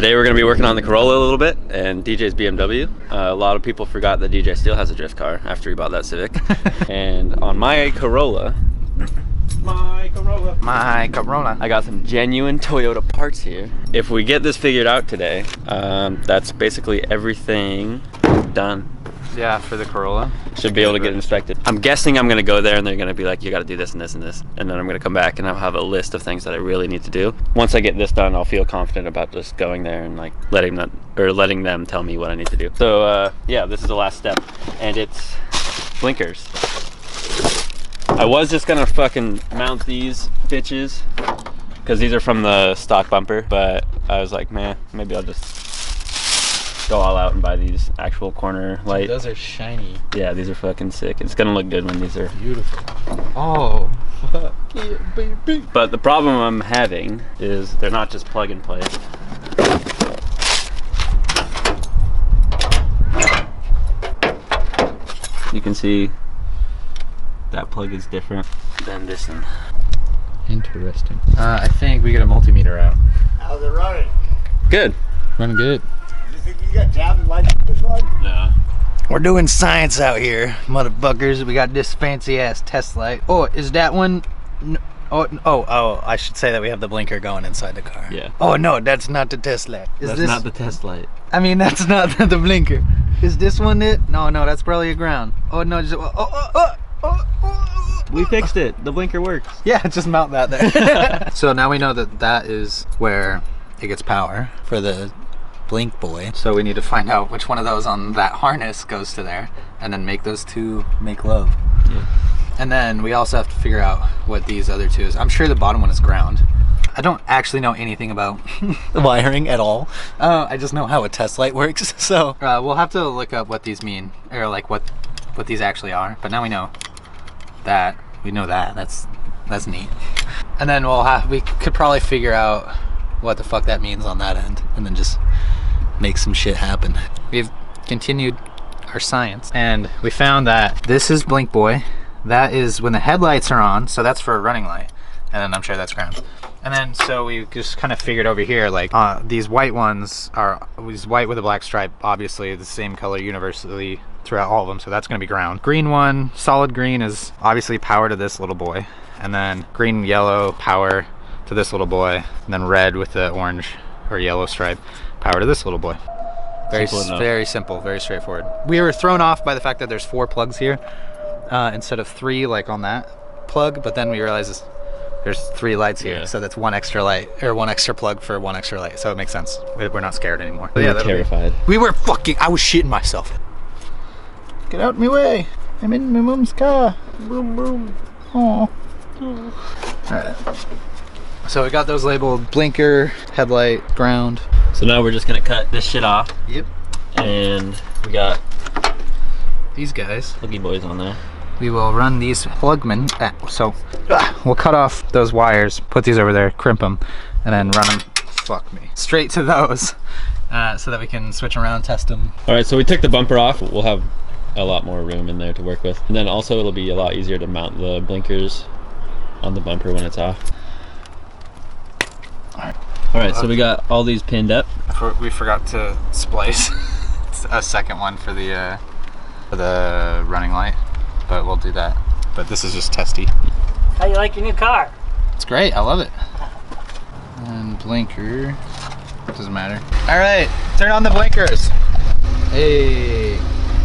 Today we're going to be working on the Corolla a little bit and DJ's BMW. A lot of people forgot that DJ still has a drift car after he bought that Civic. And on my Corolla, I got some genuine Toyota parts here. If we get this figured out today, that's basically everything done. Yeah, for the Corolla. Should be able to get inspected. I'm guessing I'm gonna go there and they're gonna be like, you gotta do this and this and this. And then I'm gonna come back and I'll have a list of things that I really need to do. Once I get this done, I'll feel confident about just going there and like letting them tell me what I need to do. So yeah, this is the last step. And it's blinkers. I was just gonna fucking mount these bitches because these are from the stock bumper, but I was like, man, maybe I'll just go all out and buy these actual corner light. Those are shiny. Yeah, these are fucking sick. It's gonna look good when these are beautiful. Oh, fuck yeah, baby. But the problem I'm having is they're not just plug and play. You can see that plug is different than this one. Interesting. I think we get a multimeter out. How's it running? Good. Running good. You got jabbing lights on this one? No. We're doing science out here, motherfuckers. We got this fancy ass test light. Oh, is that one? Oh, I should say that we have the blinker going inside the car. Yeah. Oh no, that's not the test light. That's not the test light. I mean, that's not the blinker. Is this one it? No, that's probably a ground. Oh no, just We fixed it. The blinker works. Yeah, just mount that there. So now we know that that is where it gets power for the blink boy. So we need to find out which one of those on that harness goes to there and then make those two make love. Yeah. And then we also have to figure out what these other two is. I'm sure the bottom one is ground. I don't actually know anything about the wiring at all. I just know how a test light works. So we'll have to look up what these mean, or like what these actually are. But now we know that. We know that. That's neat. And then we could probably figure out what the fuck that means on that end, and then just make some shit happen. We've continued our science, and we found that this is blink boy. That is when the headlights are on, so that's for a running light, and then I'm sure that's ground. And then so we just kind of figured over here, like these white ones are white with a black stripe, obviously the same color universally throughout all of them, so that's going to be ground. Green one, solid green, is obviously power to this little boy, and then green yellow power to this little boy, and then red with the orange or yellow stripe power to this little boy. Very simple, very straightforward. We were thrown off by the fact that there's 4 plugs here instead of 3 like on that plug, but then we realized there's 3 lights here, so that's 1 extra light, or 1 extra plug for 1 extra light, so it makes sense. We're not scared anymore. We were terrified. We were I was shitting myself. Get out of my way. I'm in my mom's car. Boom, boom. Oh. Alright. So we got those labeled blinker, headlight, ground. So now we're just gonna cut this shit off. Yep. And we got these guys. Looky boys on there. We will run these plugmen. We'll cut off those wires, put these over there, crimp them, and then run them. Fuck me. Straight to those, so that we can switch around, test them. All right, so we took the bumper off. We'll have a lot more room in there to work with, and then also it'll be a lot easier to mount the blinkers on the bumper when it's off. All right, so we got all these pinned up. We forgot to splice a second one for the running light, but we'll do that. But this is just testy. How you like your new car? It's great, I love it. And blinker, doesn't matter. All right, turn on the blinkers. Hey.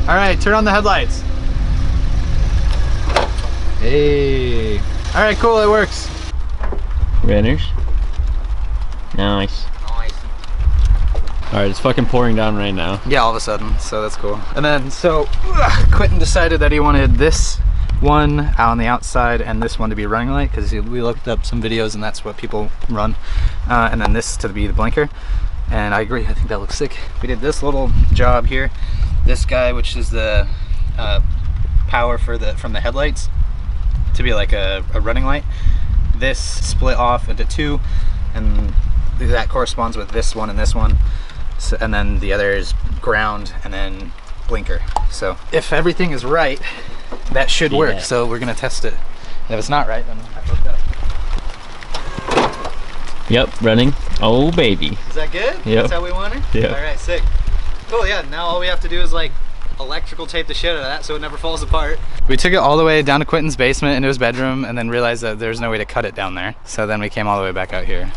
All right, turn on the headlights. Hey. All right, cool, it works. Runners. Nice. All right, it's fucking pouring down right now. Yeah, all of a sudden, so that's cool. And then, so Quentin decided that he wanted this one out on the outside and this one to be running light, because we looked up some videos and that's what people run. And then this to be the blinker. And I agree, I think that looks sick. We did this little job here. This guy, which is the power from the headlights, to be like a running light. This split off into 2, and that corresponds with this one and this one. So, and then the other is ground and then blinker. So if everything is right, that should work. So we're gonna test it. And if it's not right, then I fucked up. Yep, running. Oh baby. Is that good? Yep. That's how we want it? Yeah. All right, sick. Cool, yeah, now all we have to do is like electrical tape the shit out of that so it never falls apart. We took it all the way down to Quentin's basement into his bedroom and then realized that there's no way to cut it down there. So then we came all the way back out here.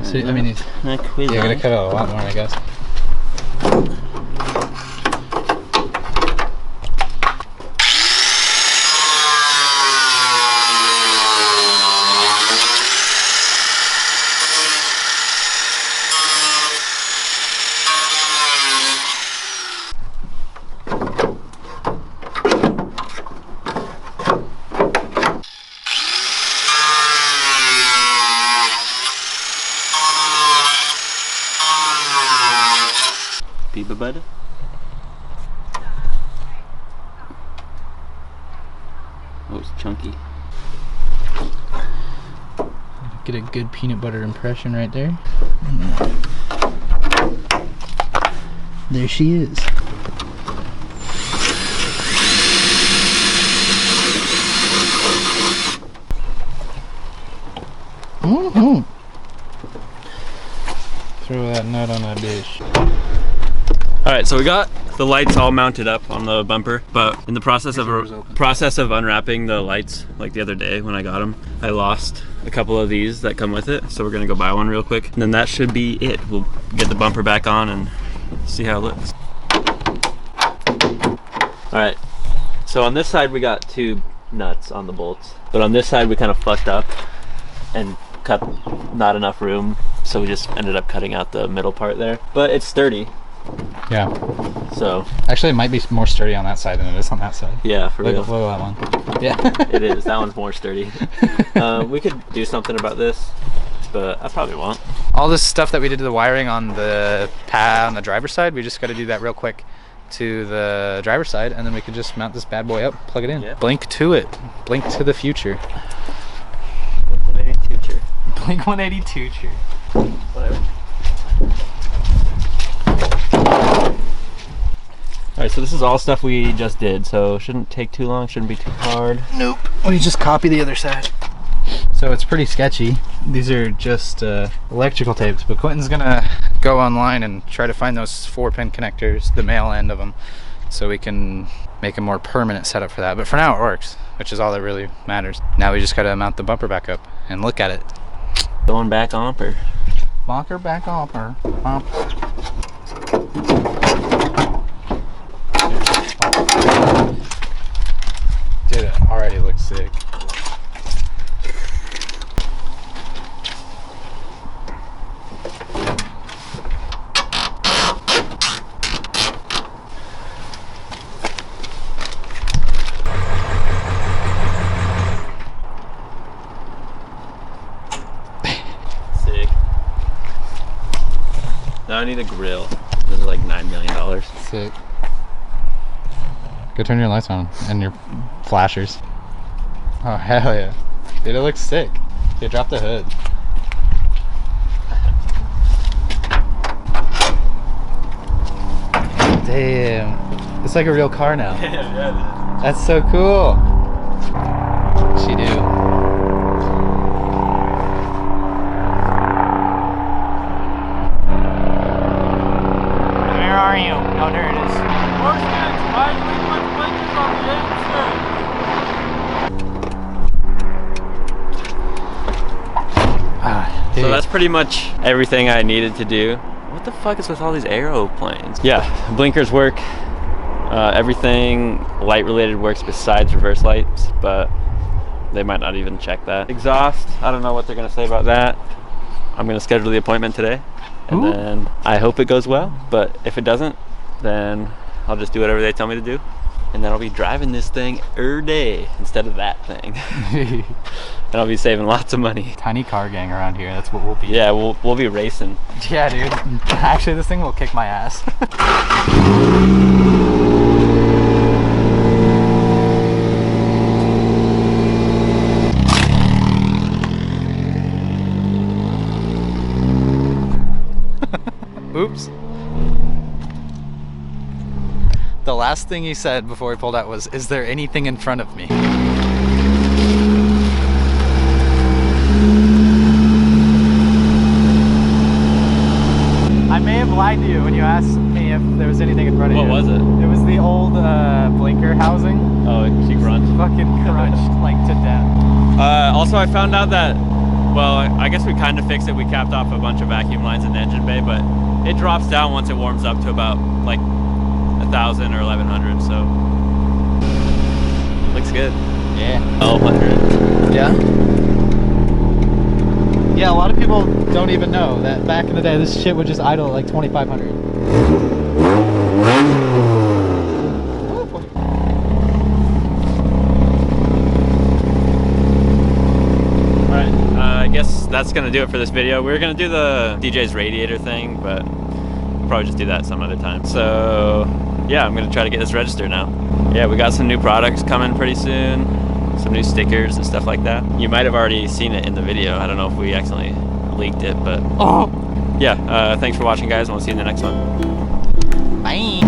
So, I mean, you're gonna cut out a lot more, I guess. Peanut butter. Oh, it's chunky. Get a good peanut butter impression right there. There she is. Mm-hmm. Throw that nut on that dish. All right, so we got the lights all mounted up on the bumper, but in the process of unwrapping the lights, like the other day when I got them, I lost a couple of these that come with it. So we're gonna go buy one real quick, and then that should be it. We'll get the bumper back on and see how it looks. All right, so on this side we got two nuts on the bolts, but on this side we kind of fucked up and cut not enough room, so we just ended up cutting out the middle part there. But it's sturdy. Yeah. So actually, it might be more sturdy on that side than it is on that side. Yeah, for real. Look at that one. Yeah. It is. That one's more sturdy. We could do something about this, but I probably won't. All this stuff that we did to the wiring on the pad on the driver's side, we just got to do that real quick to the driver's side, and then we can just mount this bad boy up, plug it in. Yeah. Blink to it. Blink to the future. Blink 182 cheer. Blink 182 cheer. Whatever. Alright, so this is all stuff we just did, so shouldn't take too long, shouldn't be too hard. Nope. We just copy the other side. So it's pretty sketchy. These are just electrical tapes, but Quentin's gonna go online and try to find those 4-pin connectors, the male end of them, so we can make a more permanent setup for that. But for now it works, which is all that really matters. Now we just gotta mount the bumper back up and look at it. Going back omper. Bonker back omper. Dude, it already looks sick. Sick. Now I need a grill. This is like $9 million. Sick. Go turn your lights on and your flashers. Oh hell yeah. Dude, it looks sick. Dude, drop the hood. Damn. It's like a real car now. Yeah, That's so cool. What's she do? Where are you? Oh, there it is. So that's pretty much everything I needed to do. What the fuck is with all these aeroplanes? Yeah, blinkers work. Everything light related works besides reverse lights, but they might not even check that. Exhaust, I don't know what they're gonna say about that. I'm gonna schedule the appointment today, and then I hope it goes well, but if it doesn't, then I'll just do whatever they tell me to do, and then I'll be driving this thing every day instead of that thing. And I'll be saving lots of money. Tiny car gang around here, that's what we'll be. Yeah, we'll be racing. Yeah, dude. Actually, this thing will kick my ass. Oops. The last thing he said before he pulled out was, "Is there anything in front of me?" I may have lied to you when you asked me if there was anything in front of you. What was it? It was the old blinker housing. Oh, she crunched. Fucking crunched like to death. Also, I found out that, well, I guess we kind of fixed it. We capped off a bunch of vacuum lines in the engine bay, but it drops down once it warms up to about like 1,000 or 1,100. So looks good. Yeah. 1,200. Yeah. Yeah, a lot of people don't even know that back in the day this shit would just idle at like 2,500. I guess that's gonna do it for this video. We were gonna do the DJ's radiator thing, but we'll probably just do that some other time. So yeah, I'm gonna try to get this registered now. Yeah, we got some new products coming pretty soon, some new stickers and stuff like that. You might have already seen it in the video. I don't know if we accidentally leaked it, but yeah, thanks for watching, guys, and we'll see you in the next one. Bye.